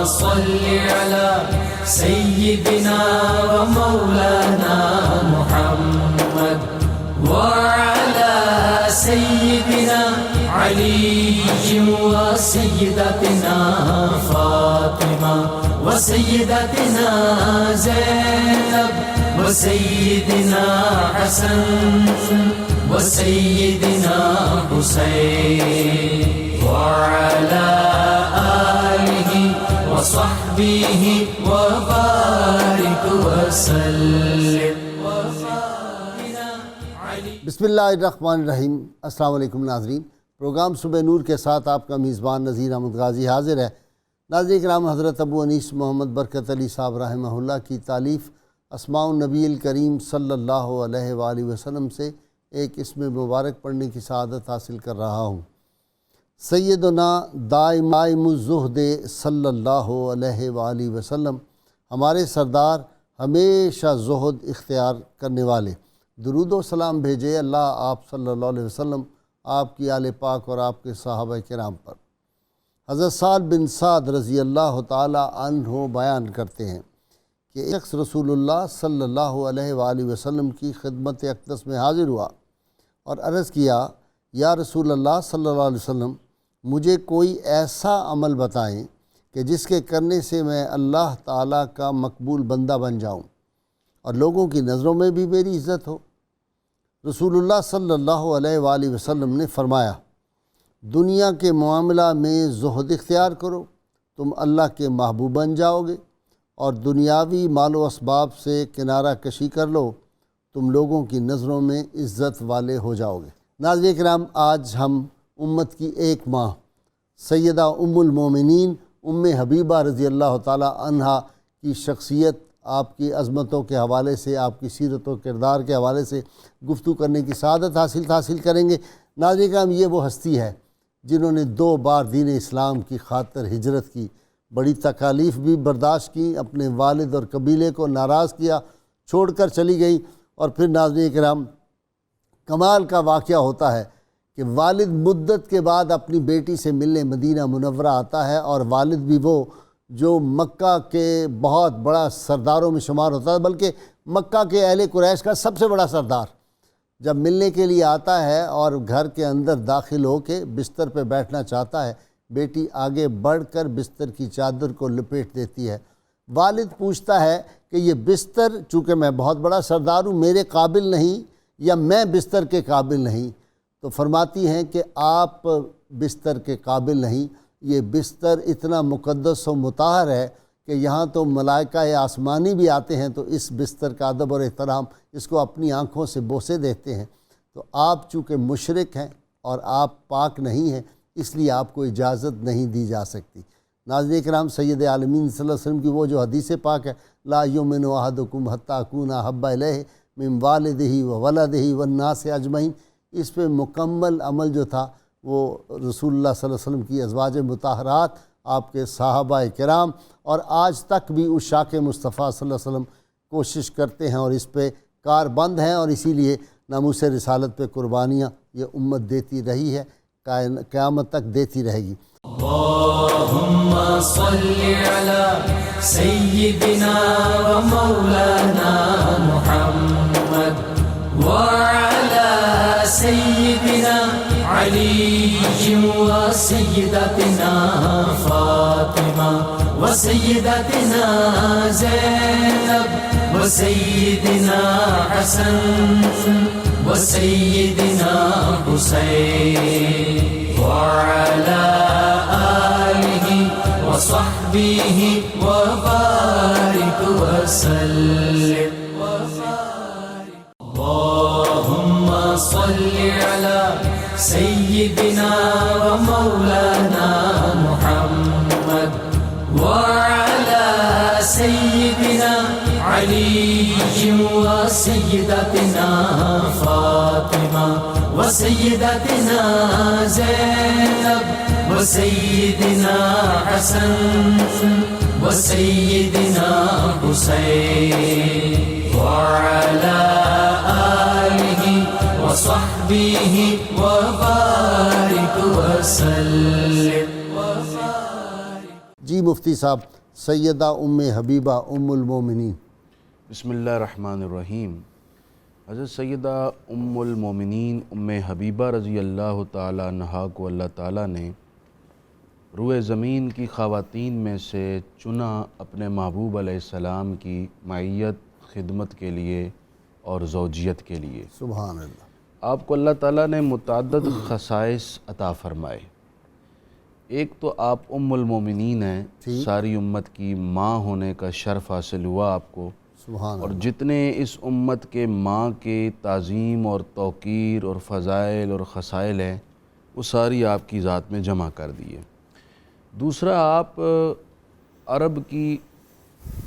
صل على سيدنا ومولانا محمد وعلى سيدنا علي وسيدتنا فاطمة وسيدتنا زينب وسيدنا حسن وسيدنا حسين وعلى آله وصحبه وبارك وسلم. بسم اللہ الرحمن الرحیم. السلام علیکم ناظرین. پروگرام صبح نور کے ساتھ آپ کا میزبان نذیر احمد غازی حاضر ہے. ناظرین کرام، حضرت ابو انیس محمد برکت علی صاحب رحمہ اللہ کی تالیف اسماء النبی الکریم صلی اللہ علیہ وآلہ وسلم سے ایک اسم مبارک پڑھنے کی سعادت حاصل کر رہا ہوں. سیدنا دائم الزہد صلی اللہ علیہ وآلہ وسلم، ہمارے سردار ہمیشہ زہد اختیار کرنے والے، درود و سلام بھیجے اللہ آپ صلی اللہ علیہ وسلم، آپ کی آل پاک اور آپ کے صحابہ کرام پر. حضرت سعد بن سعد رضی اللہ تعالی عنہ بیان کرتے ہیں کہ ایک شخص رسول اللہ صلی اللہ علیہ وآلہ وسلم کی خدمت اقدس میں حاضر ہوا اور عرض کیا، یا رسول اللہ صلی اللہ علیہ وسلم، مجھے کوئی ایسا عمل بتائیں کہ جس کے کرنے سے میں اللہ تعالیٰ کا مقبول بندہ بن جاؤں اور لوگوں کی نظروں میں بھی میری عزت ہو. رسول اللہ صلی اللہ علیہ وآلہ وسلم نے فرمایا، دنیا کے معاملہ میں زہد اختیار کرو، تم اللہ کے محبوب بن جاؤ گے، اور دنیاوی مال و اسباب سے کنارہ کشی کر لو، تم لوگوں کی نظروں میں عزت والے ہو جاؤ گے. ناظرین کرام، آج ہم امت کی ایک ماں سیدہ ام المومنین ام حبیبہ رضی اللہ تعالی عنہا کی شخصیت، آپ کی عظمتوں کے حوالے سے، آپ کی سیرت و کردار کے حوالے سے گفتگو کرنے کی سعادت حاصل کریں گے. ناظرین کرام، یہ وہ ہستی ہے جنہوں نے 2 بار دین اسلام کی خاطر ہجرت کی، بڑی تکالیف بھی برداشت کی، اپنے والد اور قبیلے کو ناراض کیا، چھوڑ کر چلی گئی. اور پھر ناظرین کرام، کمال کا واقعہ ہوتا ہے کہ والد مدت کے بعد اپنی بیٹی سے ملنے مدینہ منورہ آتا ہے، اور والد بھی وہ جو مکہ کے بہت بڑا سرداروں میں شمار ہوتا ہے، بلکہ مکہ کے اہل قریش کا سب سے بڑا سردار، جب ملنے کے لیے آتا ہے اور گھر کے اندر داخل ہو کے بستر پہ بیٹھنا چاہتا ہے، بیٹی آگے بڑھ کر بستر کی چادر کو لپیٹ دیتی ہے. والد پوچھتا ہے کہ یہ بستر، چونکہ میں بہت بڑا سردار ہوں، میرے قابل نہیں یا میں بستر کے قابل نہیں؟ تو فرماتی ہیں کہ آپ بستر کے قابل نہیں، یہ بستر اتنا مقدس و مطہر ہے کہ یہاں تو ملائکہ آسمانی بھی آتے ہیں تو اس بستر کا ادب اور احترام، اس کو اپنی آنکھوں سے بوسے دیتے ہیں. تو آپ چونکہ مشرک ہیں اور آپ پاک نہیں ہیں، اس لیے آپ کو اجازت نہیں دی جا سکتی. ناظرین کرام، سید عالمین صلی اللہ علیہ وسلم کی وہ جو حدیث پاک ہے، لا یؤمن احدکم حتی اکون احب الیہ من والدہ و ولدہ والناس اجمعین، اس پہ مکمل عمل جو تھا وہ رسول اللہ صلی اللہ علیہ وسلم کی ازواج مطہرات، آپ کے صحابہ کرام، اور آج تک بھی عشاق مصطفیٰ صلی اللہ علیہ وسلم کوشش کرتے ہیں اور اس پہ کار بند ہیں، اور اسی لیے ناموس رسالت پہ قربانیاں یہ امت دیتی رہی ہے، قیامت تک دیتی رہے گی. اللہم صل علی سیدنا و مولانا محمد وعلی سیدنا علی و سیدتنا فاطمہ و سیدتنا زینب و سیدنا حسن و سیدنا حسین وعلى آله وصحبه وبارك وسلم. اللهم صل على سيدنا ومولانا محمد وعلى سيدنا علي وسيدتنا فاطمة وسيدتنا زينب وسيدنا حسن وسيدنا حسين وعلى آله وصحبه وبارك وسلم. جی مفتی صاحب، سیدہ ام حبیبہ ام المومنین۔ بسم اللہ الرحمن الرحیم۔ حضرت سیدہ ام المومنین ام حبیبہ رضی اللہ تعالیٰ عنہا کو اللہ تعالیٰ نے روئے زمین کی خواتین میں سے چنا اپنے محبوب علیہ السلام کی معیت، خدمت کے لیے اور زوجیت کے لیے۔ سبحان اللہ۔ آپ کو اللہ تعالیٰ نے متعدد خصائص عطا فرمائے۔ ایک تو آپ ام المومنین ہیں، ساری امت کی ماں ہونے کا شرف حاصل ہوا آپ کو، سبحان اور اللہ۔ جتنے اس امت کے ماں کے تعظیم اور توقیر اور فضائل اور خصائل ہیں وہ ساری آپ کی ذات میں جمع کر دیے۔ دوسرا، آپ عرب کی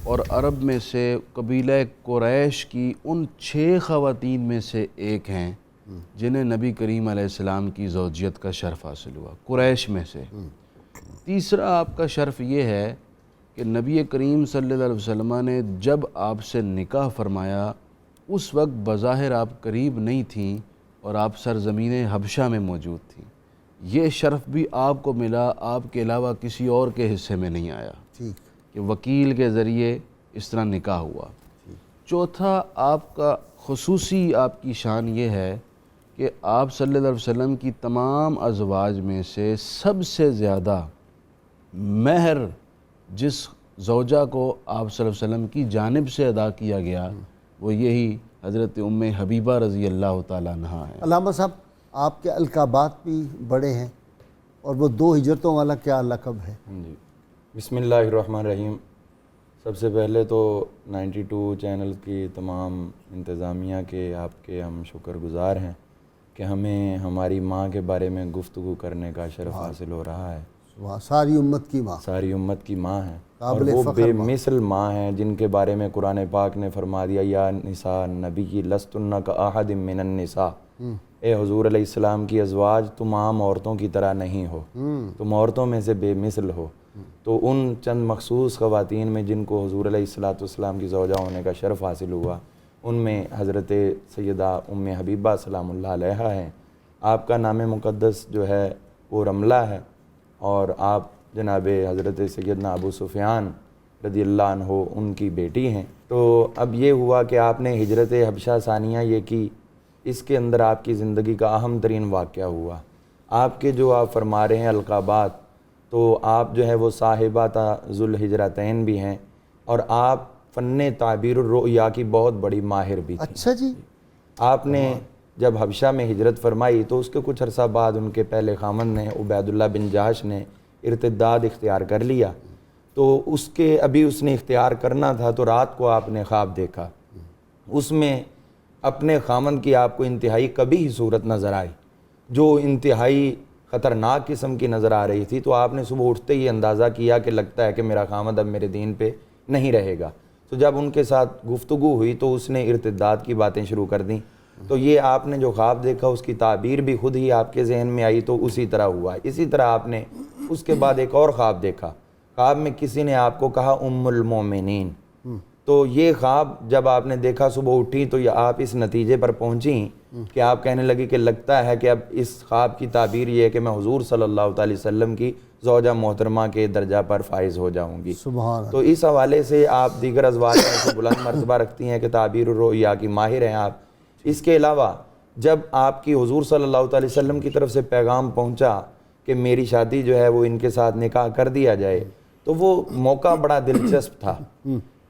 اور عرب میں سے قبیلہ قریش کی ان 6 خواتین میں سے ایک ہیں جنہیں نبی کریم علیہ السلام کی زوجیت کا شرف حاصل ہوا، قریش میں سے۔ تیسرا آپ کا شرف یہ ہے کہ نبی کریم صلی اللہ علیہ وسلم نے جب آپ سے نکاح فرمایا اس وقت بظاہر آپ قریب نہیں تھیں اور آپ سرزمین حبشہ میں موجود تھیں۔ یہ شرف بھی آپ کو ملا، آپ کے علاوہ کسی اور کے حصے میں نہیں آیا کہ وکیل کے ذریعے اس طرح نکاح ہوا۔ چوتھا، آپ کا خصوصی آپ کی شان یہ ہے کہ آپ صلی اللہ علیہ وسلم کی تمام ازواج میں سے سب سے زیادہ مہر جس زوجہ کو آپ صلی اللہ علیہ وسلم کی جانب سے ادا کیا گیا وہ یہی حضرت ام حبیبہ رضی اللہ تعالیٰ عنہا ہے۔ علامہ صاحب، آپ کے القابات بھی بڑے ہیں، اور وہ 2 ہجرتوں والا کیا لقب ہے؟ جی، بسم اللہ الرحمن الرحیم۔ سب سے پہلے تو 92 چینل کی تمام انتظامیہ کے آپ کے ہم شکر گزار ہیں کہ ہمیں ہماری ماں کے بارے میں گفتگو کرنے کا شرف حاصل ہو رہا ہے۔ ساری امت کی ماں، ساری امت کی ماں ہیں، اور قابل وہ فخر بے ماں۔ مثل ماں ہیں جن کے بارے میں قرآن پاک نے فرما دیا، یا نساء نبی لستن کاحد من النساء، اے حضور علیہ السلام کی ازواج تم عام عورتوں کی طرح نہیں ہو، تم عورتوں میں سے بے مثل ہو۔ تو ان چند مخصوص خواتین میں جن کو حضور علیہ السلام کی زوجہ ہونے کا شرف حاصل ہوا، ان میں حضرت سیدہ ام حبیبہ سلام اللہ علیہا ہیں۔ آپ کا نام مقدس جو ہے وہ رملہ ہے، اور آپ جناب حضرت سیدنا ابو سفیان رضی اللہ عنہ ان کی بیٹی ہیں۔ تو اب یہ ہوا کہ آپ نے ہجرت حبشہ ثانیہ یہ کی، اس کے اندر آپ کی زندگی کا اہم ترین واقعہ ہوا۔ آپ کے جو آپ فرما رہے ہیں القابات، تو آپ جو ہے وہ صاحبہ ذو الحجرتین بھی ہیں، اور آپ فن تعبیر الرؤیا کی بہت بڑی ماہر بھی تھیں۔ اچھا جی۔ آپ نے جب حبشہ میں ہجرت فرمائی تو اس کے کچھ عرصہ بعد ان کے پہلے خامن نے عبید اللہ بن جہش نے ارتداد اختیار کر لیا، تو اس نے اختیار کرنا تھا، تو رات کو آپ نے خواب دیکھا، اس میں اپنے خامن کی آپ کو انتہائی قبیح صورت نظر آئی، جو انتہائی خطرناک قسم کی نظر آ رہی تھی۔ تو آپ نے صبح اٹھتے ہی اندازہ کیا کہ لگتا ہے کہ میرا خامد اب میرے دین پہ نہیں رہے گا۔ تو جب ان کے ساتھ گفتگو ہوئی تو اس نے ارتداد کی باتیں شروع کر دیں۔ تو یہ آپ نے جو خواب دیکھا اس کی تعبیر بھی خود ہی آپ کے ذہن میں آئی، تو اسی طرح ہوا۔ اسی طرح آپ نے اس کے بعد ایک اور خواب دیکھا، خواب میں کسی نے آپ کو کہا ام المومنین۔ تو یہ خواب جب آپ نے دیکھا صبح اٹھی تو آپ اس نتیجے پر پہنچیں کہ آپ کہنے لگی کہ لگتا ہے کہ اب اس خواب کی تعبیر یہ ہے کہ میں حضور صلی اللہ علیہ وسلم کی زوجہ محترمہ کے درجہ پر فائز ہو جاؤں گی۔ سبحان اللہ۔ تو اس حوالے سے آپ دیگر ازواج میں سے بلند مرتبہ رکھتی ہیں کہ تعبیر الرؤیا کی ماہر ہیں آپ۔ اس کے علاوہ جب آپ کی حضور صلی اللہ علیہ وسلم کی طرف سے پیغام پہنچا کہ میری شادی جو ہے وہ ان کے ساتھ نکاح کر دیا جائے، تو وہ موقع بڑا دلچسپ تھا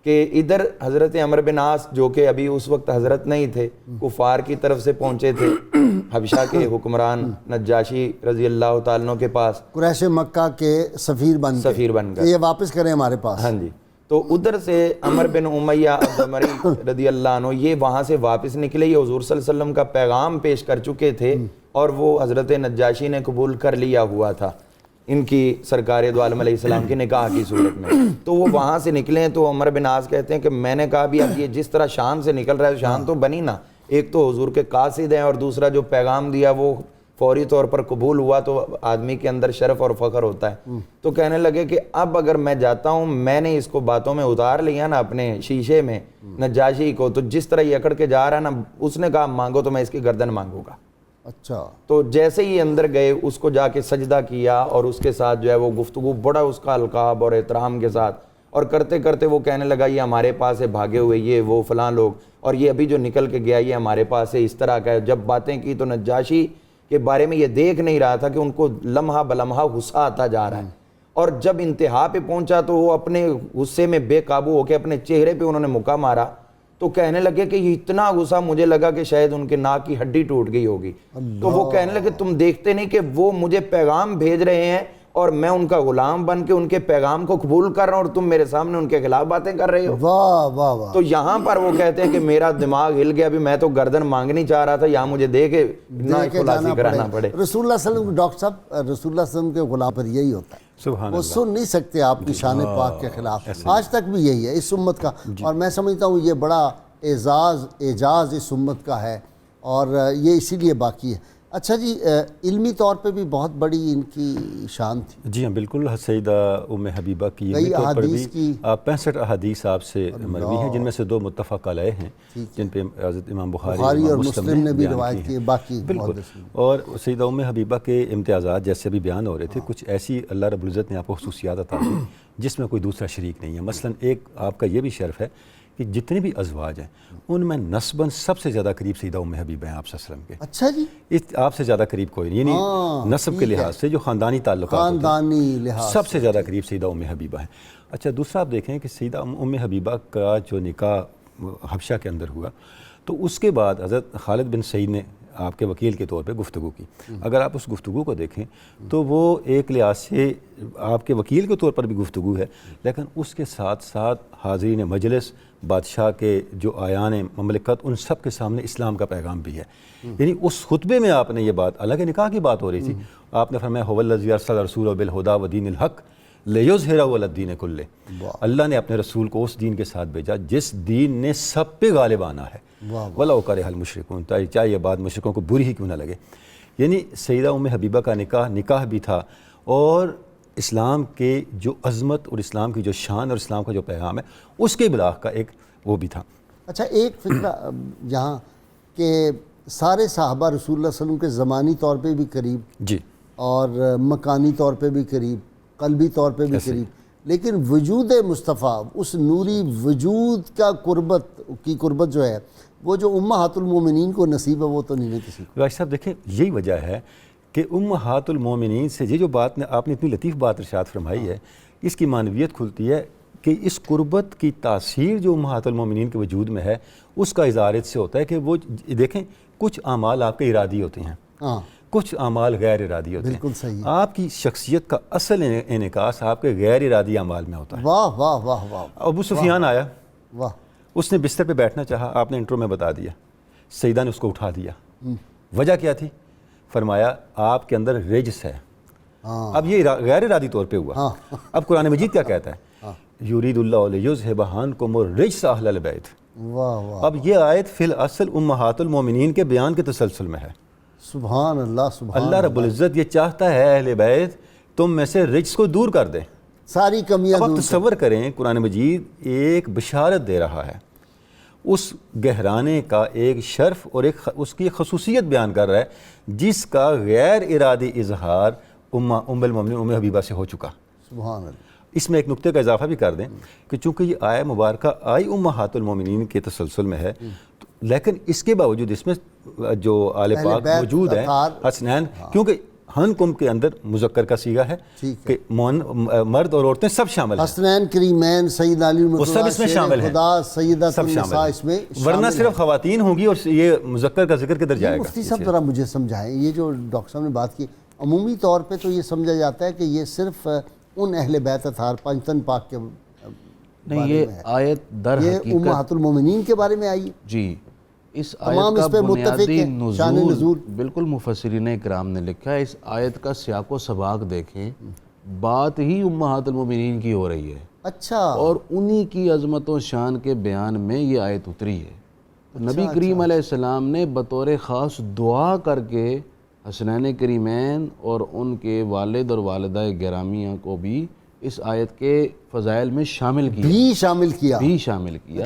کہ ادھر حضرت عمرو بن عاص جو کہ ابھی اس وقت حضرت نہیں تھے، کفار کی طرف سے پہنچے تھے حبشہ کے حکمران نجاشی رضی اللہ تعالیٰ عنہ کے پاس، قریش مکہ کے سفیر بن کر یہ واپس کریں ہمارے پاس۔ ہاں جی، تو ادھر سے عمر بن امیہ الدمری رضی اللہ عنہ یہ وہاں سے واپس نکلے، یہ حضور صلی اللہ علیہ وسلم کا پیغام پیش کر چکے تھے، اور وہ حضرت نجاشی نے قبول کر لیا ہوا تھا ان کی سرکار دو عالم علیہ السلام کے نکاح کی صورت میں۔ تو وہ وہاں سے نکلے ہیں، تو عمر بن عاص کہتے ہیں کہ میں نے کہا بھی اب یہ جس طرح شان سے نکل رہا ہے شان تو بنی نا، ایک تو حضور کے قاصد ہیں اور دوسرا جو پیغام دیا وہ فوری طور پر قبول ہوا، تو آدمی کے اندر شرف اور فخر ہوتا ہے۔ تو کہنے لگے کہ اب اگر میں جاتا ہوں، میں نے اس کو باتوں میں اتار لیا نا اپنے شیشے میں نجاشی کو، تو جس طرح یہ اکڑ کے جا رہا ہے نا، اس نے کہا مانگو تو میں اس کی گردن مانگوں گا۔ اچھا، تو جیسے ہی اندر گئے اس کو جا کے سجدہ کیا اور اس کے ساتھ جو ہے وہ گفتگو بڑا اس کا القاب اور احترام کے ساتھ، اور کرتے کرتے وہ کہنے لگا یہ ہمارے پاس ہے بھاگے ہوئے یہ وہ فلاں لوگ، اور یہ ابھی جو نکل کے گیا یہ ہمارے پاس ہے، اس طرح کا ہے۔ جب باتیں کی تو نجاشی کے بارے میں یہ دیکھ نہیں رہا تھا کہ ان کو لمحہ بلمحہ غصہ آتا جا رہا ہے، اور جب انتہا پہ پہنچا تو وہ اپنے غصے میں بے قابو ہو کے اپنے چہرے پہ انہوں نے مکہ مارا، تو کہنے لگے کہ یہ اتنا غصہ مجھے لگا کہ شاید ان کے ناک کی ہڈی ٹوٹ گئی ہوگی۔ تو وہ کہنے لگے تم دیکھتے نہیں کہ وہ مجھے پیغام بھیج رہے ہیں اور میں ان کا غلام بن کے ان کے پیغام کو قبول کر رہا ہوں، اور تم میرے سامنے ان کے خلاف باتیں کر رہے ہو۔ واہ واہ واہ، تو یہاں پر وہ کہتے ہیں کہ میرا دماغ ہل گیا، ابھی میں تو گردن مانگنی چاہ رہا تھا، یہاں مجھے دے کے خلاصی کرانا پڑے۔ رسول اللہ صلی اللہ علیہ وسلم، ڈاکٹر صاحب رسول اللہ صلی اللہ علیہ وسلم کے غلام پر یہی ہوتا ہے، سبحان وہ سن نہیں سکتے آپ کی شان پاک کے خلاف، آج تک بھی یہی ہے اس امت کا، اور میں سمجھتا ہوں یہ بڑا اعجاز اس امت کا ہے، اور یہ اسی لیے باقی ہے۔ اچھا جی، علمی طور پہ بھی بہت بڑی ان کی شان تھی۔ جی ہاں بالکل، سیدہ ام حبیبہ کی کئی علمی طور پر احادیث بھی کی 65 احادیث آپ سے مروی ہیں، جن میں سے 2 متفق علیہ ہیں، جن پہ حضرت امام بخاری اور مسلم نے بھی روایت کی ہے، باقی بالکل۔ اور سیدہ ام حبیبہ کے امتیازات جیسے بھی بیان ہو رہے تھے، کچھ ایسی اللہ رب العزت نے آپ کو خصوصیات عطا کی جس میں کوئی دوسرا شریک نہیں ہے۔ مثلا ایک آپ کا یہ بھی شرف ہے کہ جتنے بھی ازواج ہیں ان میں نسباً سب سے زیادہ قریب سیدہ ام حبیبہ ہیں آپ صلی اللہ علیہ وسلم کے۔ اچھا جی، آپ سے زیادہ قریب کوئی نہیں، یعنی نسب کے لحاظ سے جو خاندانی تعلقات ہوتے ہیں، خاندانی لحاظ سب سے زیادہ قریب سیدہ ام حبیبہ ہیں۔ اچھا دوسرا آپ دیکھیں کہ سیدہ ام حبیبہ کا جو نکاح حبشہ کے اندر ہوا تو اس کے بعد حضرت خالد بن سعید نے آپ کے وکیل کے طور پہ گفتگو کی۔ اگر آپ اس گفتگو کو دیکھیں تو وہ ایک لحاظ سے آپ کے وکیل کے طور پر بھی گفتگو ہے، لیکن اس کے ساتھ ساتھ حاضرین مجلس، بادشاہ کے جو آیان مملکت، ان سب کے سامنے اسلام کا پیغام بھی ہے۔ یعنی اس خطبے میں آپ نے یہ بات، الگ نکاح کی بات ہو رہی تھی، آپ نے فرمایا هو الذی ارسل رسولہ بالہدی ودین الحق لیظہرہ علی الدین کلہ، اللہ نے اپنے رسول کو اس دین کے ساتھ بھیجا جس دین نے سب پہ غالب آنا ہے، وَلَوْ كَرِهَ الْمُشْرِكُونَ، چاہے یہ بات مشرکوں کو بری ہی کیوں نہ لگے۔ یعنی سیدہ ام حبیبہ کا نکاح بھی تھا، اور اسلام کے جو عظمت اور اسلام کی جو شان اور اسلام کا جو پیغام ہے اس کے ابلاغ کا ایک وہ بھی تھا۔ اچھا ایک فکرہ یہاں کہ سارے صحابہ رسول اللہ صلی اللہ علیہ وسلم کے زمانی طور پہ بھی قریب، جی، اور مکانی طور پہ بھی قریب، قلبی طور پہ بھی قریب، لیکن وجود مصطفیٰ، اس نوری وجود کا قربت جو ہے وہ جو امہات المومنین کو نصیب ہے وہ تو نہیں ہے کسی کو۔ راج صاحب دیکھیں یہی وجہ ہے کہ امہات المومنین سے یہ جو بات آپ نے اتنی لطیف بات ارشاد فرمائی ہے، اس کی معنویت کھلتی ہے کہ اس قربت کی تاثیر جو امہات المومنین کے وجود میں ہے اس کا اظہار اس سے ہوتا ہے کہ وہ دیکھیں کچھ اعمال آپ کے ارادی ہوتے ہیں، کچھ اعمال غیر ارادی ہوتے ہیں۔ بالکل صحیح۔ آپ کی شخصیت کا اصل انعکاس آپ کے غیر ارادی اعمال میں ہوتا ہے۔ واہ واہ واہ واہ، ابو سفیان آیا، واہ، اس نے بستر پہ بیٹھنا چاہا، آپ نے انٹرو میں بتا دیا، سیدہ نے اس کو اٹھا دیا۔ وجہ کیا تھی؟ فرمایا آپ کے اندر رجس ہے۔ اب یہ غیر ارادی طور پہ ہوا۔ اب قرآن مجید کیا کہتا ہے؟ یرید اللہ لیذھب عنکم الرجس اہل البیت۔ واہ واہ، اب یہ آیت فی الاصل امہات المومنین کے بیان کے تسلسل میں ہے۔ سبحان اللہ، سبحان اللہ رب العزت یہ چاہتا ہے اہل بیت تم میں سے رجس کو دور کر دے، ساری کمیاں اب آپ دور تصور کریں قرآن مجید ایک بشارت دے رہا ہے، اس گہرانے کا ایک شرف اور ایک اس کی خصوصیت بیان کر رہا ہے جس کا غیر ارادی اظہار ام المومنین ام حبیبہ سے ہو چکا۔ سبحان اللہ۔ اس میں ایک نقطے کا اضافہ بھی کر دیں کہ چونکہ یہ آیہ مبارکہ آئی امہات المومنین کے تسلسل میں ہے، لیکن اس کے باوجود اس میں جو آل پاک موجود ہیں حسنین، کیونکہ ہنکم کے اندر مذکر کا صیغہ ہے کہ مرد اور عورتیں سب شامل ہیں، حسنین کریمین سید علی وہ سب اس میں شامل ہیں، خدا سیدہ سب النساء اس میں شامل ہیں، ورنہ صرف خواتین ہوں گی اور یہ مذکر کا ذکر کدھر جائے گا؟ مفتی صاحب ذرا مجھے سمجھائیں، یہ جو ڈاکٹر صاحب نے بات کی عمومی طور پہ تو یہ سمجھا جاتا ہے کہ یہ صرف ان اہل بیت اطہار پنجتن پاک کے نہیں، یہ آیت در یہ حقیقت امہات المومنین کے بارے میں آئی۔ جی، اس تمام آیت اس پہ کا متفق بنیادی ہیں، شان نزول بالکل مفسرین اکرام نے لکھا ہے۔ اس آیت کا سیاق و سباق دیکھیں، بات ہی امہات المومنین کی ہو رہی ہے، اچھا، اور انہی کی عظمت و شان کے بیان میں یہ آیت اتری ہے۔ تو نبی کریم علیہ السلام نے بطور خاص دعا کر کے حسنین کریمین اور ان کے والد اور والدہ گرامیہ کو بھی اس آیت کے فضائل میں شامل کیا، بھی شامل کیا۔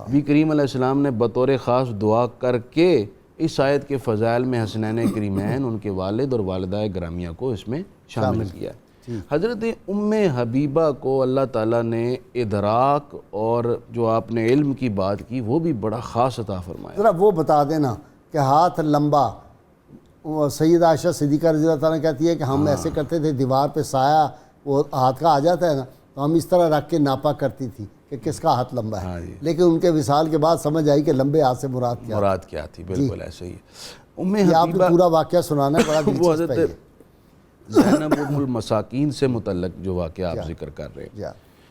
نبی کریم علیہ السلام نے بطور خاص دعا کر کے اس آیت کے فضائل میں حسنین کریمین ان کے والد اور والدہ گرامیہ کو اس میں شامل کیا ہے۔ حضرت ام حبیبہ کو اللہ تعالیٰ نے ادراک اور جو آپ نے علم کی بات کی وہ بھی بڑا خاص عطا فرمایا۔ ذرا وہ بتا دینا کہ ہاتھ لمبا، سیدہ عائشہ صدیقہ رضی اللہ تعالیٰ کہتی ہے کہ ہم ایسے کرتے تھے، دیوار پہ سایہ وہ ہاتھ کا آ جاتا ہے نا، تو ہم اس طرح رکھ کے ناپا کرتی تھی کہ کس کا ہاتھ لمبا ہے، لیکن ان کے وصال کے بعد سمجھ آئی کہ لمبے ہاتھ سے مراد کیا تھی، بالکل ایسے ہی ام یہ آپ نے حبیبہ پورا واقعہ سنانا ہے، بڑا وہ دلچسپ ہے حضرت زینب ام المساکین سے متعلق جو واقعہ آپ ذکر کر رہے ہیں۔ یہ۔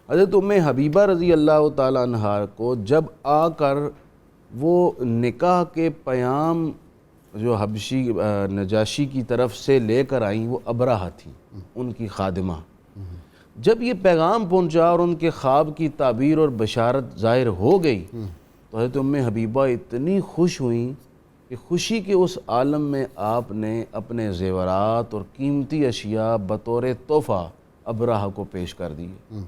حضرت ام حبیبہ رضی اللہ تعالیٰ عنہا کو جب آ کر وہ نکاح کے پیام جو حبشی نجاشی کی طرف سے لے کر آئیں، وہ ابرہہ تھیں ان کی خادمہ، جب یہ پیغام پہنچا اور ان کے خواب کی تعبیر اور بشارت ظاہر ہو گئی تو حضرت ام حبیبہ اتنی خوش ہوئیں کہ خوشی کے اس عالم میں آپ نے اپنے زیورات اور قیمتی اشیاء بطور تحفہ ابرہہ کو پیش کر دیے۔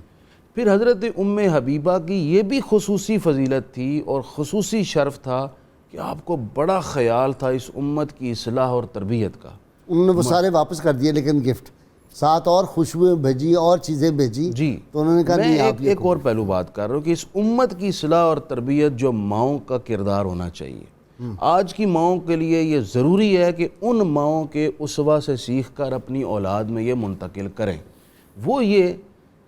پھر حضرت ام حبیبہ کی یہ بھی خصوصی فضیلت تھی اور خصوصی شرف تھا کہ آپ کو بڑا خیال تھا اس امت کی اصلاح اور تربیت کا۔ انہوں نے وہ سارے واپس کر دیے، لیکن گفٹ ساتھ اور خوشبوئیں بھیجی اور چیزیں بھیجی، جی، تو انہوں نے کہا نہیں آپ ایک اور پہلو بات کر رہا ہوں کہ اس امت کی اصلاح اور تربیت جو ماؤں کا کردار ہونا چاہیے، آج کی ماؤں کے لیے یہ ضروری ہے کہ ان ماؤں کے اسوہ سے سیکھ کر اپنی اولاد میں یہ منتقل کریں۔ وہ یہ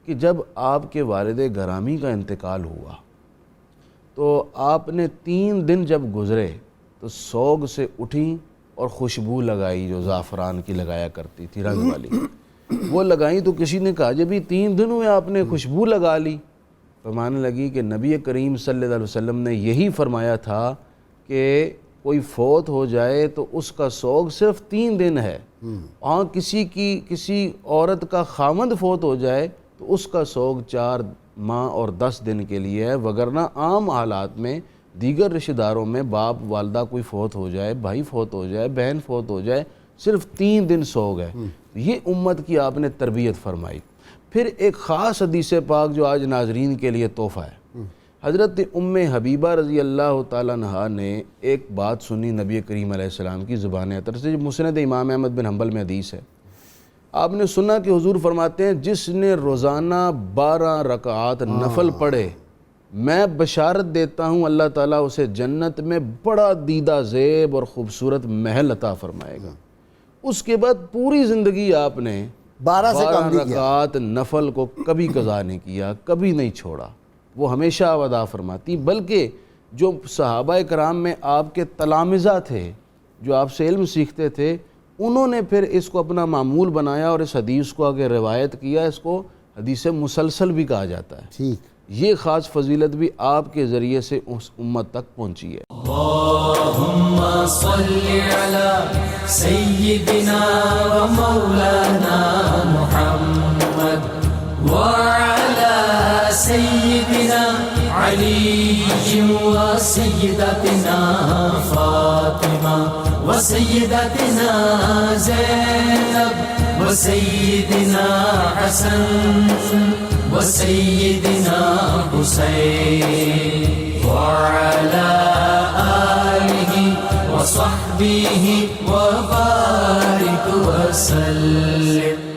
کہ جب آپ کے والد گرامی کا انتقال ہوا تو آپ نے 3 دن جب گزرے تو سوگ سے اٹھیں اور خوشبو لگائی جو زعفران کی لگایا کرتی تھی، رنگ والی، وہ لگائیں تو کسی نے کہا جب یہ 3 دن ہوئے آپ نے خوشبو لگا لی، فرمانے لگی کہ نبی کریم صلی اللہ علیہ وسلم نے یہی فرمایا تھا کہ کوئی فوت ہو جائے تو اس کا سوگ صرف 3 دن ہے، ہاں کسی عورت کا خامند فوت ہو جائے تو اس کا سوگ 4 ماہ اور 10 دن کے لیے ہے، وگرنہ عام حالات میں دیگر رشتہ داروں میں باپ والدہ کوئی فوت ہو جائے، بھائی فوت ہو جائے، بہن فوت ہو جائے، صرف 3 دن سوگ ہے۔ یہ امت کی آپ نے تربیت فرمائی۔ پھر ایک خاص حدیث پاک جو آج ناظرین کے لیے تحفہ ہے، حضرت ام حبیبہ رضی اللہ تعالیٰ عنہا نے ایک بات سنی نبی کریم علیہ السلام کی زبان اطہر سے، جو مسند امام احمد بن حنبل میں حدیث ہے۔ آپ نے سنا کہ حضور فرماتے ہیں جس نے روزانہ 12 رکعات نفل پڑھے میں بشارت دیتا ہوں اللہ تعالیٰ اسے جنت میں بڑا دیدہ زیب اور خوبصورت محل عطا فرمائے گا۔ اس کے بعد پوری زندگی آپ نے 12 سے کم نہیں کیا، رکعات نفل کو کبھی قضا نہیں کیا، کبھی نہیں چھوڑا، وہ ہمیشہ عطا فرماتی۔ بلکہ جو صحابہ کرام میں آپ کے تلامذہ تھے جو آپ سے علم سیکھتے تھے، انہوں نے پھر اس کو اپنا معمول بنایا اور اس حدیث کو آگے روایت کیا، اس کو حدیث مسلسل بھی کہا جاتا ہے۔ ٹھیک، یہ خاص فضیلت بھی آپ کے ذریعے سے اس امت تک پہنچی ہے۔ اللهم صل على سيدنا ومولانا محمد وعلى سيدنا علي وسيدتنا فاطمة وسيدتنا زينب وسيدنا حسن وسيدنا حسين وعلى آله وصحبه وبارك وسلم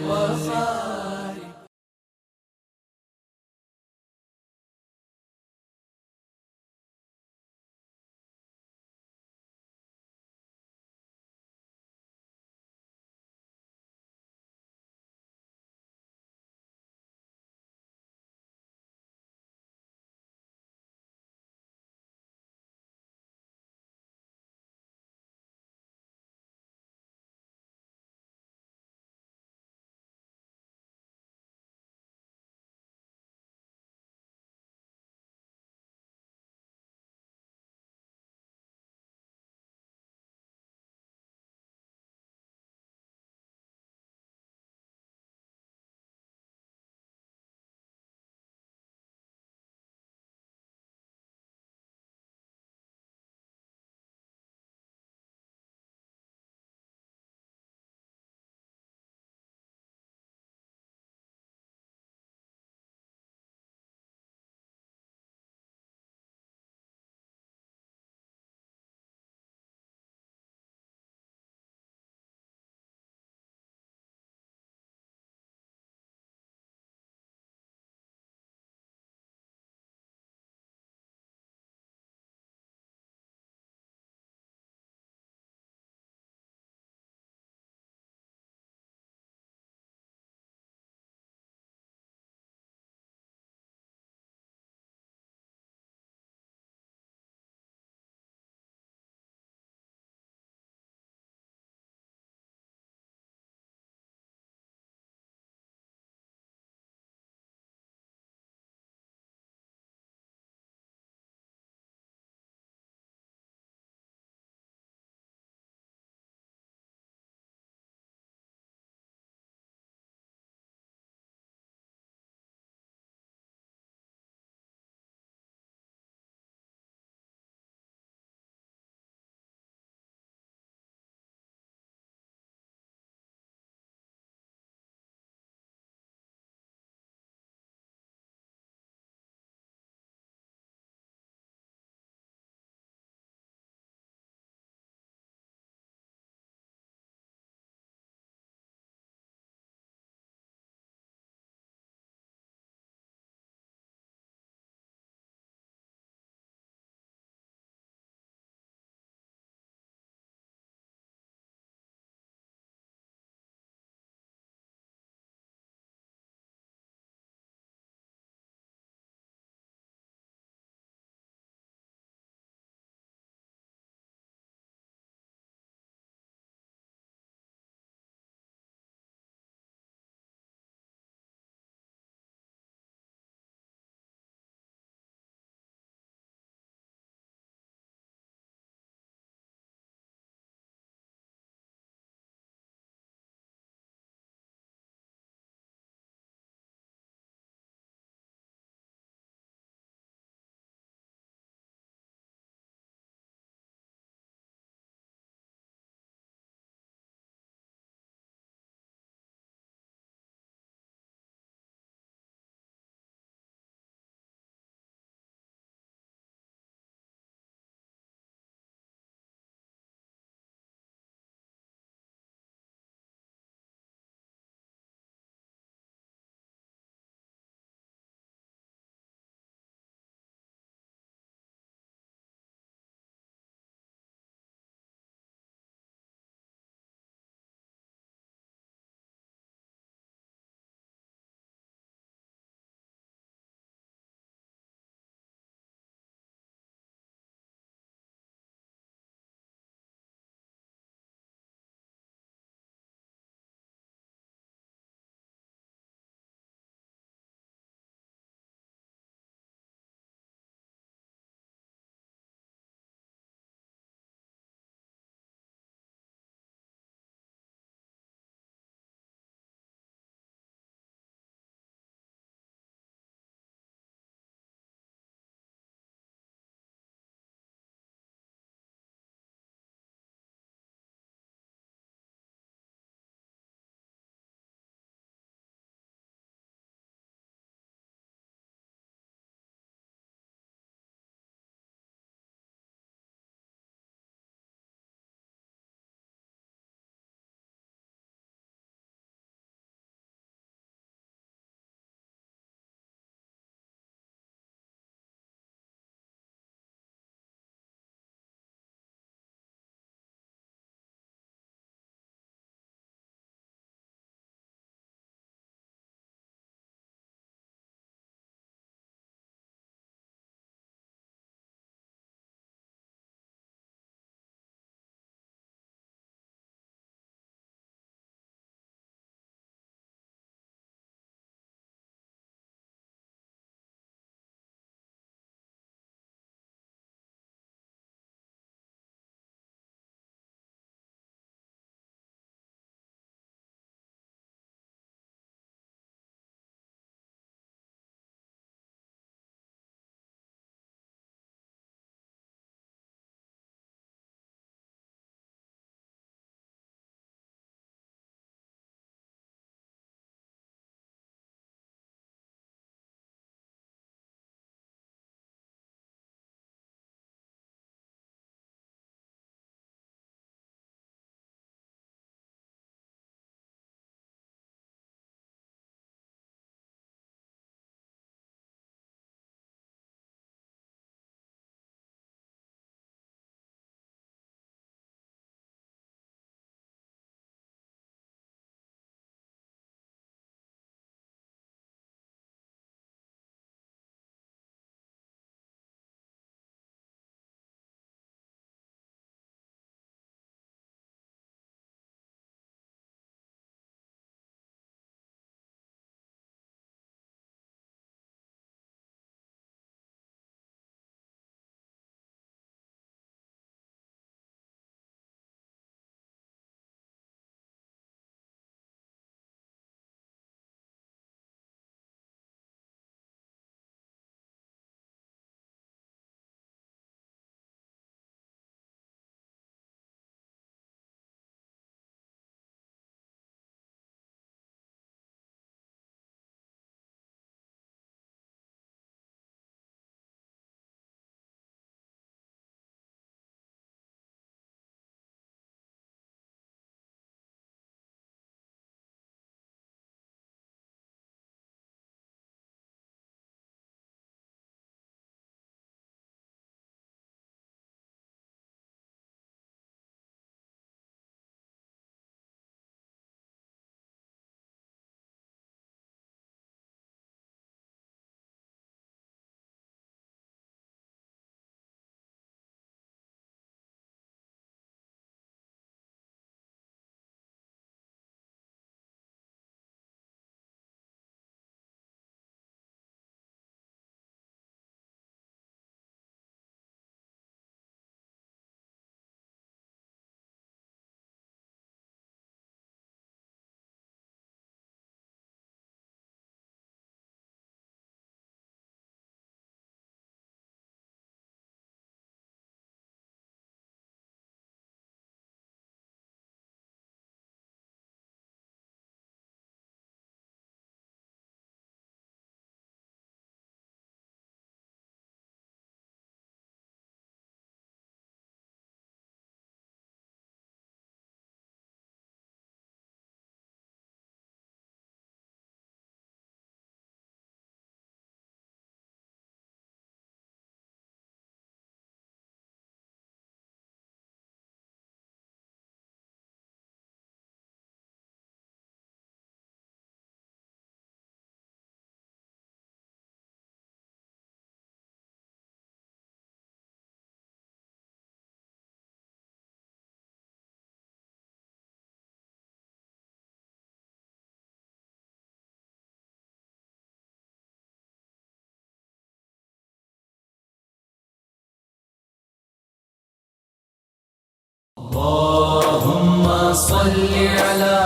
صل على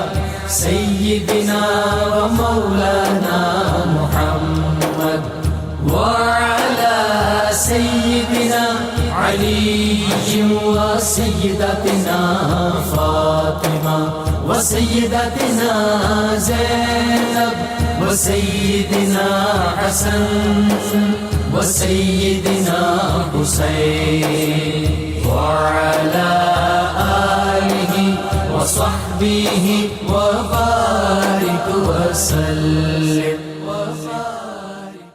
سيدنا ومولانا محمد وعلى سيدنا علي وسيدتنا فاطمة وسيدتنا زينب وسيدنا حسن وسيدنا حسين وعلى آله وصحبه وبارك وسلم.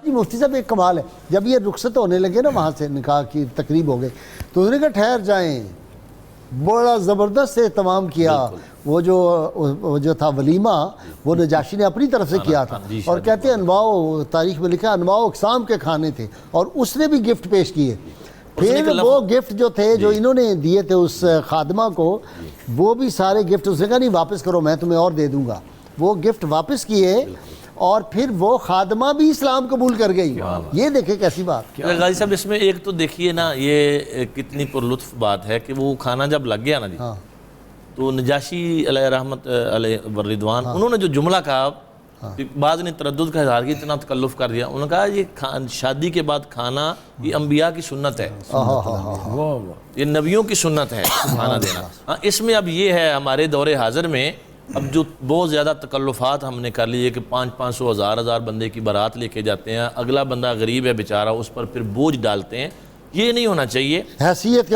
جی مفتی صاحب ایک کمال ہے، جب یہ رخصت ہونے لگے نا وہاں سے نکاح کی تقریب ہو گئے تو انہوں نے کہا ٹھہر جائیں، بڑا زبردست اہتمام کیا. وہ جو تھا ولیمہ وہ نجاشی نے اپنی طرف سے کیا تھا، اور کہتے ہیں انواع تاریخ میں لکھا انواع اقسام کے کھانے تھے، اور اس نے بھی گفٹ پیش کیے. پھر وہ گفٹ جو تھے جو انہوں نے دیے تھے اس خادمہ کو، وہ بھی سارے گفٹ اس نے کہا نہیں واپس کرو میں تمہیں اور دے دوں گا. وہ گفٹ واپس کیے اور پھر وہ خادمہ بھی اسلام قبول کر گئی. یہ دیکھیں کیسی بات. غازی صاحب اس میں ایک تو دیکھیے نا یہ کتنی پر لطف بات ہے کہ وہ کھانا جب لگ گیا نا جی تو نجاشی علیہ رحمت علیہ ورضوان انہوں نے جو جملہ کہا، بعض نے تردد کا اظہار کیا، اتنا تکلف کر دیا. انہوں نے کہا یہ شادی کے بعد کھانا یہ انبیاء کی سنت ہے، یہ نبیوں کی سنت ہے کھانا دینا. اس میں اب یہ ہے ہمارے دور حاضر میں اب جو بہت زیادہ تکلفات ہم نے کر لیے کہ 500 1000 بندے کی بارات لے کے جاتے ہیں، اگلا بندہ غریب ہے بیچارہ اس پر پھر بوجھ ڈالتے ہیں. یہ نہیں ہونا چاہیے، حیثیت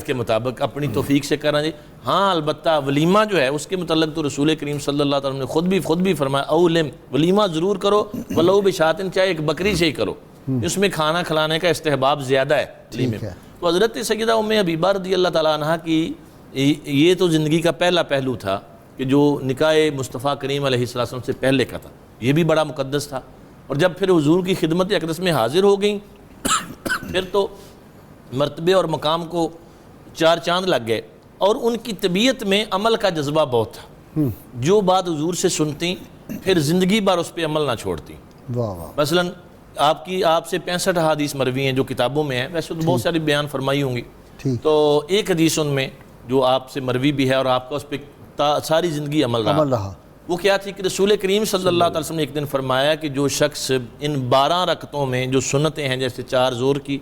کے مطابق اپنی توفیق سے کرنا چاہیے. ہاں البتہ ولیمہ جو ہے اس کے متعلق تو رسول کریم صلی اللہ علیہ وسلم نے خود بھی فرمایا اولم، ولیمہ ضرور کرو ولو بشاتن، چاہے ایک بکری سے ہی کرو، اس میں کھانا کھلانے کا استحباب زیادہ ہے ولیمے میں. تو حضرت سیدہ ام حبیبہ رضی اللہ تعالیٰ عنہ کی یہ تو زندگی کا پہلا پہلو تھا کہ جو نکاح مصطفیٰ کریم علیہ السلام سے پہلے کا تھا، یہ بھی بڑا مقدس تھا. اور جب پھر حضور کی خدمت اقدس میں حاضر ہو گئیں پھر تو مرتبے اور مقام کو 4 چاند لگ گئے. اور ان کی طبیعت میں عمل کا جذبہ بہت تھا، جو بات حضور سے سنتی پھر زندگی بھر اس پہ عمل نہ چھوڑتی. مثلا آپ سے 65 احادیث مروی ہیں جو کتابوں میں ہیں، ویسے تو بہت ساری بیان فرمائی ہوں گی. تو ایک حدیث ان میں جو آپ سے مروی بھی ہے اور آپ کا اس پہ ساری زندگی عمل رہا، وہ کیا تھی کہ رسول کریم صلی اللہ علیہ وسلم نے ایک دن فرمایا کہ جو شخص ان 12 رکعتوں میں جو سنتیں ہیں جیسے 4 ظہر کی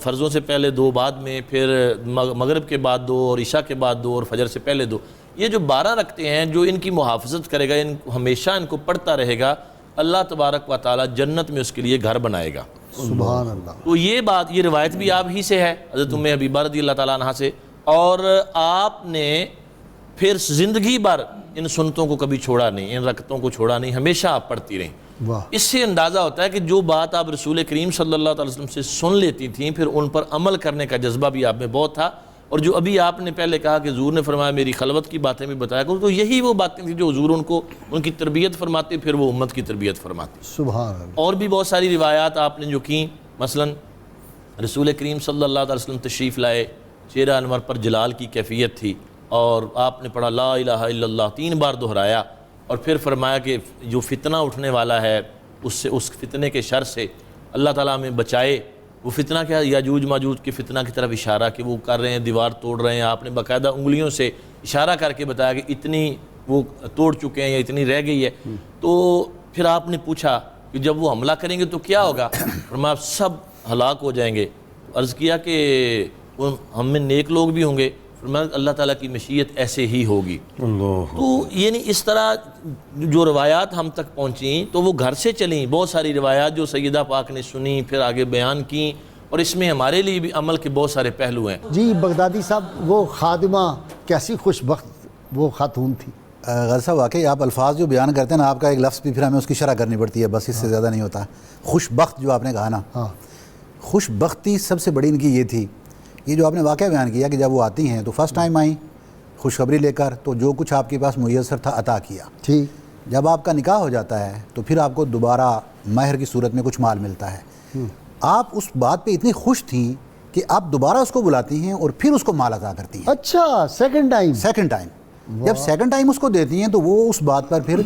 فرضوں سے پہلے 2 بعد میں، پھر مغرب کے بعد 2 اور عشاء کے بعد 2 اور فجر سے پہلے 2، یہ جو 12 رکعتیں ہیں جو ان کی محافظت کرے گا، ہمیشہ ان کو پڑھتا رہے گا، اللہ تبارک و تعالی جنت میں اس کے لیے گھر بنائے گا. سبحان اللہ. تو یہ بات، یہ روایت بھی آپ ہی سے ہے حضرت ام حبیبہ رضی اللہ تعالیٰ عنہ سے، اور آپ نے پھر زندگی بھر ان سنتوں کو کبھی چھوڑا نہیں، ان رکعتوں کو چھوڑا نہیں، ہمیشہ آپ پڑھتی رہیں. اس سے اندازہ ہوتا ہے کہ جو بات آپ رسول کریم صلی اللہ علیہ وسلم سے سن لیتی تھیں پھر ان پر عمل کرنے کا جذبہ بھی آپ میں بہت تھا. اور جو ابھی آپ نے پہلے کہا کہ حضور نے فرمایا میری خلوت کی باتیں بھی بتایا کرو، تو یہی وہ باتیں تھیں جو حضور ان کی تربیت فرماتے، پھر وہ امت کی تربیت فرماتے. سبحان اللہ. اور بھی بہت ساری روایات آپ نے جو کی، مثلا رسول کریم صلی اللہ علیہ وسلم تشریف لائے، چہرہ انور پر جلال کی کیفیت تھی، اور آپ نے پڑھا لا الہ الا اللہ 3 بار دہرایا، اور پھر فرمایا کہ جو فتنہ اٹھنے والا ہے اس فتنے کے شر سے اللہ تعالیٰ ہمیں بچائے. وہ فتنہ کیا؟ یاجوج ماجوج کے فتنہ کی طرف اشارہ کہ وہ کر رہے ہیں، دیوار توڑ رہے ہیں. آپ نے باقاعدہ انگلیوں سے اشارہ کر کے بتایا کہ اتنی وہ توڑ چکے ہیں یا اتنی رہ گئی ہے. تو پھر آپ نے پوچھا کہ جب وہ حملہ کریں گے تو کیا ہوگا؟ فرمایا سب ہلاک ہو جائیں گے. عرض کیا کہ ہم میں نیک لوگ بھی ہوں گے؟ فرمایا اللہ تعالیٰ کی مشیت ایسے ہی ہوگی. تو یعنی اس طرح جو روایات ہم تک پہنچیں تو وہ گھر سے چلیں. بہت ساری روایات جو سیدہ پاک نے سنی پھر آگے بیان کی، اور اس میں ہمارے لیے بھی عمل کے بہت سارے پہلو ہیں. جی بغدادی صاحب، وہ خادمہ کیسی خوش بخت وہ خاتون تھی. غازی صاحب واقعی آپ الفاظ جو بیان کرتے ہیں نا، آپ کا ایک لفظ بھی پھر ہمیں اس کی شرح کرنی پڑتی ہے، بس اس سے زیادہ نہیں ہوتا. خوش بخت جو آپ نے کہا نا، خوش بختی سب سے بڑی ان کی یہ تھی. یہ جو آپ نے واقعہ بیان کیا کہ جب وہ آتی ہیں تو فرسٹ ٹائم آئیں خوشخبری لے کر، تو جو کچھ آپ کے پاس میسر تھا عطا کیا. ٹھیک. جب آپ کا نکاح ہو جاتا ہے تو پھر آپ کو دوبارہ مہر کی صورت میں کچھ مال ملتا ہے. آپ اس بات پہ اتنی خوش تھیں کہ آپ دوبارہ اس کو بلاتی ہیں اور پھر اس کو مال عطا کرتی ہیں. اچھا، سیکنڈ ٹائم. جب سیکنڈ ٹائم اس کو دیتی ہیں تو وہ اس بات پر پھر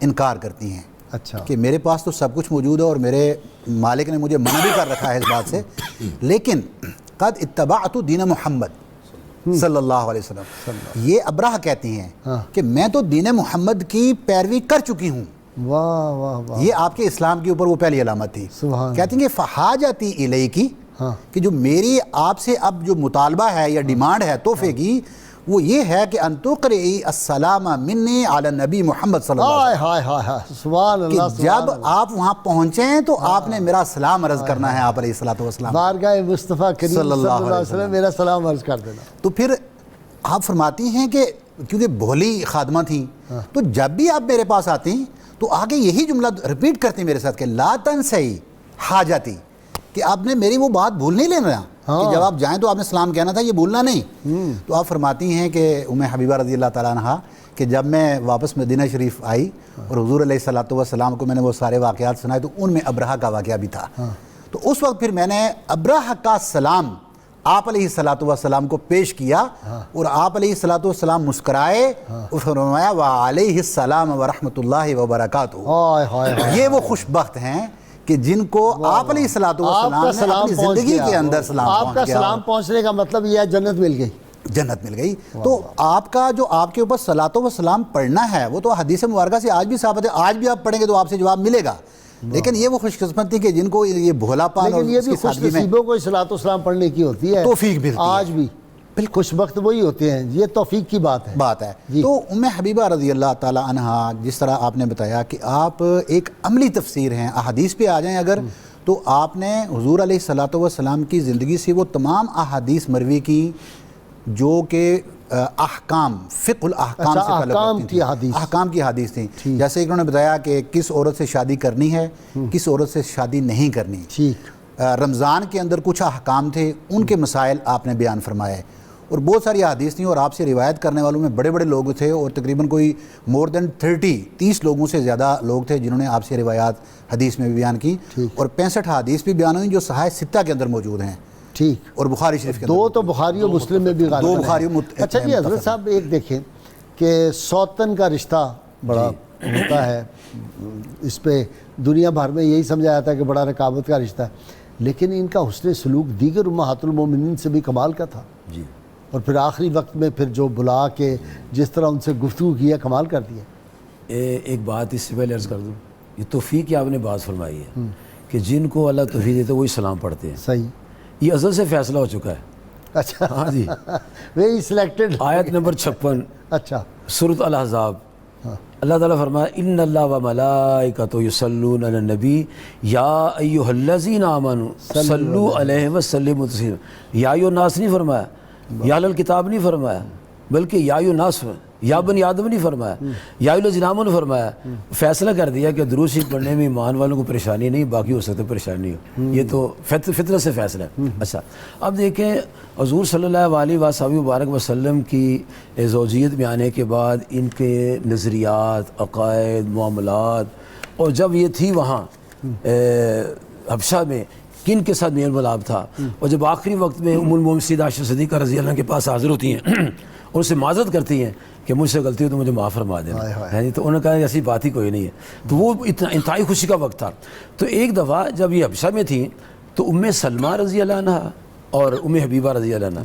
انکار کرتی ہیں. اچھا، کہ میرے پاس تو سب کچھ موجود ہے اور میرے مالک نے مجھے منع بھی کر رکھا ہے اس بات سے، لیکن قد اتبعت دین محمد، صلی اللہ علیہ وسلم. یہ ابراہ کہتی ہیں کہ میں تو دین محمد کی پیروی کر چکی ہوں. واہ واہ واہ. یہ آپ کے اسلام کے اوپر وہ پہلی علامت تھی. کہتی ہیں کہ فحاجتی الیکی، کہ جو میری آپ سے اب جو مطالبہ ہے یا ڈیمانڈ ہے تحفے کی، وہ یہ ہے کہ ان تقرئی السلام منی علی نبی محمد صلی اللہ علیہ وسلم. ہائے ہائے ہائے سبحان اللہ. کہ جب آپ وہاں پہنچیں تو آپ نے میرا سلام عرض کرنا ہے آپ علیہ الصلوۃ والسلام. بارگاہ مصطفیٰ کریم صلی اللہ علیہ وسلم میرا سلام عرض کر دینا. تو پھر آپ فرماتی ہیں کہ کیونکہ بھولی خادمہ تھیں تو جب بھی آپ میرے پاس آتی تو آگے یہی جملہ ریپیٹ کرتی میرے ساتھ کہ لا تنسی حاجتی، کہ آپ نے میری وہ بات بھول نہیں لینا کہ جب آپ جائیں تو آپ نے سلام کہنا تھا، یہ بھولنا نہیں. تو آپ فرماتی ہیں کہ ام حبیبہ رضی اللہ تعالیٰ عنہا کہ جب میں واپس مدینہ شریف آئی اور حضور علیہ الصلوۃ والسلام کو میں نے وہ سارے واقعات سنائے تو ان میں ابرہہ کا واقعہ بھی تھا. تو اس وقت پھر میں نے ابرہہ کا سلام آپ علیہ الصلوۃ والسلام کو پیش کیا اور آپ علیہ الصلوۃ والسلام مسکرائے اور فرمایا وعلیہ السلام ورحمۃ اللہ وبرکاتہ. یہ وہ خوش بخت ہیں کہ جن کو آپ علیہ الصلوۃ والسلام نے اپنی زندگی کے اندر سلام آپ کا سلام پہنچنے کا مطلب یہ ہے جنت مل گئی. جنت مل گئی. تو آپ کا جو آپ کے اوپر صلاۃ و سلام پڑھنا ہے وہ تو حدیث مبارکہ سے آج بھی ثابت ہے، آج بھی آپ پڑھیں گے تو آپ سے جواب ملے گا. لیکن یہ وہ خوش قسمتی کہ جن کو یہ بھولا پان اور لیکن یہ بھی خوش نصیبوں کو صلاۃ و سلام پڑھنے کی ہوتی ہے، توفیق ملتی ہے. آج بھی بالکل خوش بخت وہی ہوتے ہیں. یہ توفیق کی بات ہے. تو ام حبیبہ رضی اللہ تعالی عنہا جس طرح آپ نے بتایا کہ آپ ایک عملی تفسیر ہیں، احادیث پہ آ جائیں اگر تو آپ نے حضور علیہ الصلوۃ والسلام کی زندگی سے وہ تمام احادیث مروی کی جو کہ احکام فقہ الاحکام سے احکام کی حدیث تھیں. جیسے انہوں نے بتایا کہ کس عورت سے شادی کرنی ہے، کس عورت سے شادی نہیں کرنی. رمضان کے اندر کچھ احکام تھے، ان کے مسائل آپ نے بیان فرمائے اور بہت ساری حدیث تھیں. اور آپ سے روایت کرنے والوں میں بڑے بڑے لوگ تھے اور تقریباً کوئی مور دین 30 لوگوں سے زیادہ لوگ تھے جنہوں نے آپ سے روایات حدیث میں بھی بیان کی. اور 65 حدیث بھی بیان ہوئی جو صحاح ستہ کے اندر موجود ہیں. اور بخاری شریف کے دو تو بخاری و مسلم میں بھی غالب ہیں. اچھا جی حضرت صاحب ایک دیکھیں کہ سوتن کا رشتہ بڑا ہوتا ہے، اس پہ دنیا بھر میں یہی سمجھا جاتا ہے کہ بڑا رقابت کا رشتہ ہے، لیکن ان کا حسن سلوک دیگر امہات المومنین سے بھی کمال کا تھا. اور پھر آخری وقت میں پھر جو بلا کے جس طرح ان سے گفتگو کیا کمال کر دیا. ایک بات اس سے پہلے عرض کر دوں، یہ توفیق کی آپ نے بات فرمائی ہے کہ جن کو اللہ توفیق دیتے وہی سلام پڑھتے ہیں. صحیح. یہ ازل سے فیصلہ ہو چکا ہے. اچھا. ہاں جی. وہی سلیکٹڈ. آیت نمبر 56 اچھا سورۃ الاحزاب. اللہ تعالیٰ فرمایا ان اللہ و ملائکتہ یصلون علی النبی یا ایھا الذین آمنوا صلوا علیہ وسلموا تسلیما. یا ایھا الناس نہیں فرمایا، یا اہل الکتاب نہیں فرمایا، بلکہ یا ایھا الناس یا بنی آدم نہیں فرمایا، یا ایھا الذین آمنوا فرمایا. فیصلہ کر دیا کہ درود شریف پڑھنے میں ایمان والوں کو پریشانی نہیں، باقی ہو سکتا پریشانی ہو. یہ تو فطرت سے فیصلہ ہے. اچھا اب دیکھیں حضور صلی اللہ علیہ وآلہ وسلم کی زوجیت میں آنے کے بعد ان کے نظریات، عقائد، معاملات، اور جب یہ تھی وہاں حبشہ میں کن کے ساتھ میل ملاپ تھا، اور جب آخری وقت میں ام المومنین عائشہ صدیقہ رضی اللہ عنہ کے پاس حاضر ہوتی ہیں اور اس سے معذرت کرتی ہیں کہ مجھ سے غلطی ہو تو مجھے معاف فرما دینا، تو انہوں نے کہا ایسی بات ہی کوئی نہیں ہے. تو وہ اتنا انتہائی خوشی کا وقت تھا. تو ایک دفعہ جب یہ حبشہ میں تھیں تو ام سلمہ رضی اللہ عنہ اور ام حبیبہ رضی اللہ عنہ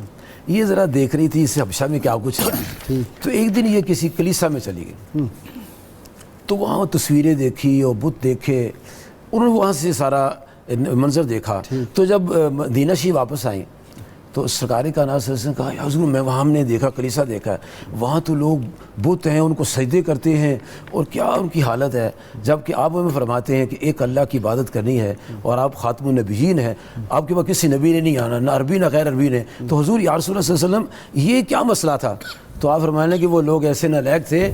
یہ ذرا دیکھ رہی تھی اس سے حبشہ میں کیا کچھ ہے. تو ایک دن یہ کسی کلیسا میں چلی گئی تو وہاں تصویریں دیکھی اور بت دیکھے، انہوں نے وہاں سے سارا منظر دیکھا. تو جب مدینہ شریف واپس آئیں تو سرکار کائنات صلی اللہ علیہ وسلم نے کہا یا حضور میں وہاں ہم نے دیکھا کلیسا دیکھا ہے، وہاں تو لوگ بت ہیں ان کو سجدے کرتے ہیں اور کیا ان کی حالت ہے، جبکہ آپ ہمیں فرماتے ہیں کہ ایک اللہ کی عبادت کرنی ہے اور آپ خاتم النبیین ہیں، آپ کے پاس کسی نبی نے نہیں آنا، نہ عربی نہ غیر عربی نے. تو حضور یا رسول اللہ صلی اللہ علیہ وسلم یہ کیا مسئلہ تھا؟ تو آپ فرمانے کہ وہ لوگ ایسے نالائق تھے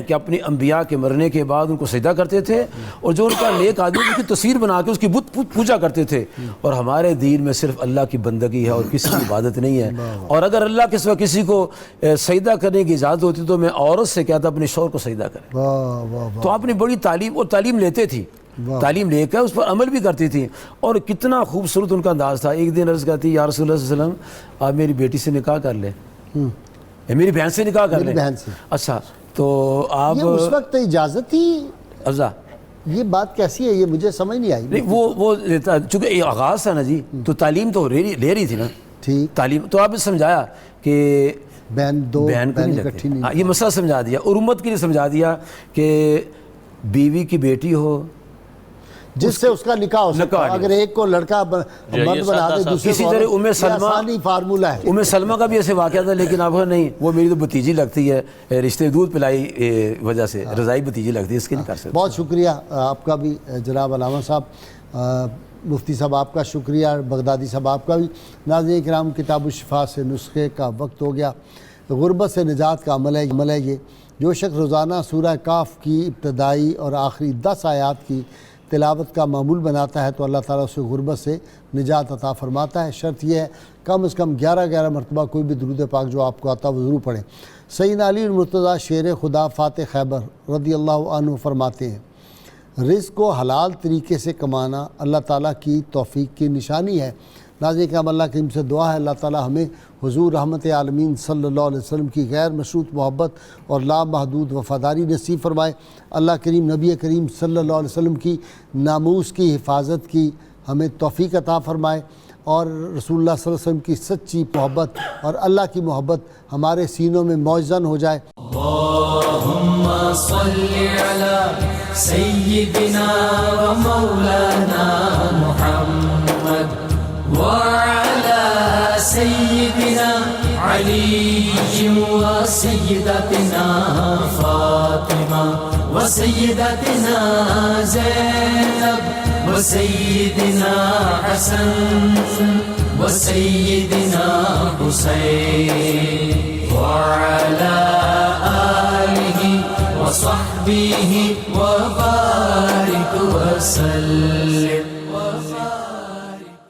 کہ اپنی انبیاء کے مرنے کے بعد ان کو سجدہ کرتے تھے اور جو ان کا نیک آدمی اس کی تصویر بنا کے اس کی بت پوجا کرتے تھے. اور ہمارے دین میں صرف اللہ کی بندگی ہے اور کسی کی عبادت نہیں ہے، اور اگر اللہ کے سوا کسی کو سجدہ کرنے کی اجازت ہوتی تو میں عورت سے کہتا اپنے شوہر کو سجدہ کرے. تو آپ نے بڑی تعلیم اور تعلیم لیتے تھی، تعلیم لے کر اس پر عمل بھی کرتی تھی، اور کتنا خوبصورت ان کا انداز تھا. ایک دن عرض کرتی یا رسول اللہ صلی اللہ علیہ وسلم آپ میری بیٹی سے نکاح کر لیں، میری بہن سے نکاح کر لیں. اچھا تو آپ اس وقت اجازت تھی افزا یہ بات کیسی ہے یہ مجھے سمجھ نہیں آئی. نہیں وہ چونکہ یہ آغاز تھا نا جی تو تعلیم تو لے رہی تھی نا. ٹھیک، تعلیم تو آپ نے سمجھایا کہ بہن دو بہن کو نہیں اکٹھی لگتے. ہاں یہ مسئلہ سمجھا دیا اور امت کے لیے سمجھا دیا کہ بیوی کی بیٹی ہو جس سے اس کا نکاح ہو سکتا ہے. اگر ایک کو لڑکا مرد بنا دے دوسرے اسی کو طرح عورت، یہ آسانی فارمولہ ہے. ام سلمہ کا بھی ایسے واقعہ تھا، لیکن آپ نہیں، وہ میری تو بھتیجی لگتی ہے، رشتے دودھ پلائی وجہ سے رضائی بھتیجی لگتی ہے، اس کے نہیں کر سکتے. بہت شکریہ آپ کا بھی جناب علامہ صاحب، مفتی صاحب آپ کا شکریہ، بغدادی صاحب آپ کا بھی. ناظرین کرام، کتاب الشفا سے نسخے کا وقت ہو گیا. غربت سے نجات کا عمل ہے یہ. جو شخص روزانہ سورہ کاف کی ابتدائی اور آخری 10 آیات کی تلاوت کا معمول بناتا ہے تو اللہ تعالیٰ اسے غربت سے نجات عطا فرماتا ہے. شرط یہ ہے کم از کم 11 مرتبہ کوئی بھی درود پاک جو آپ کو آتا وہ ضرور پڑھیں. سیدنا علی المرتضیٰ شیر خدا فاتح خیبر رضی اللہ عنہ فرماتے ہیں، رزق کو حلال طریقے سے کمانا اللہ تعالیٰ کی توفیق کی نشانی ہے. ناظرین کرام، اللہ کریم سے دعا ہے اللہ تعالیٰ ہمیں حضور رحمت عالمین صلی اللہ علیہ وسلم کی غیر مشروط محبت اور لامحدود وفاداری نصیب فرمائے. اللہ کریم نبی کریم صلی اللہ علیہ وسلم کی ناموس کی حفاظت کی ہمیں توفیق عطا فرمائے، اور رسول اللہ صلی اللہ علیہ وسلم کی سچی محبت اور اللہ کی محبت ہمارے سینوں میں موزن ہو جائے. اللہم صلی علی سیدنا و مولانا محمد وعلى سيدنا علي وسيدتنا فاطمة وسيدتنا زينب وسيدنا حسن وسيدنا حسين وعلى آله وصحبه وبارك وسلم.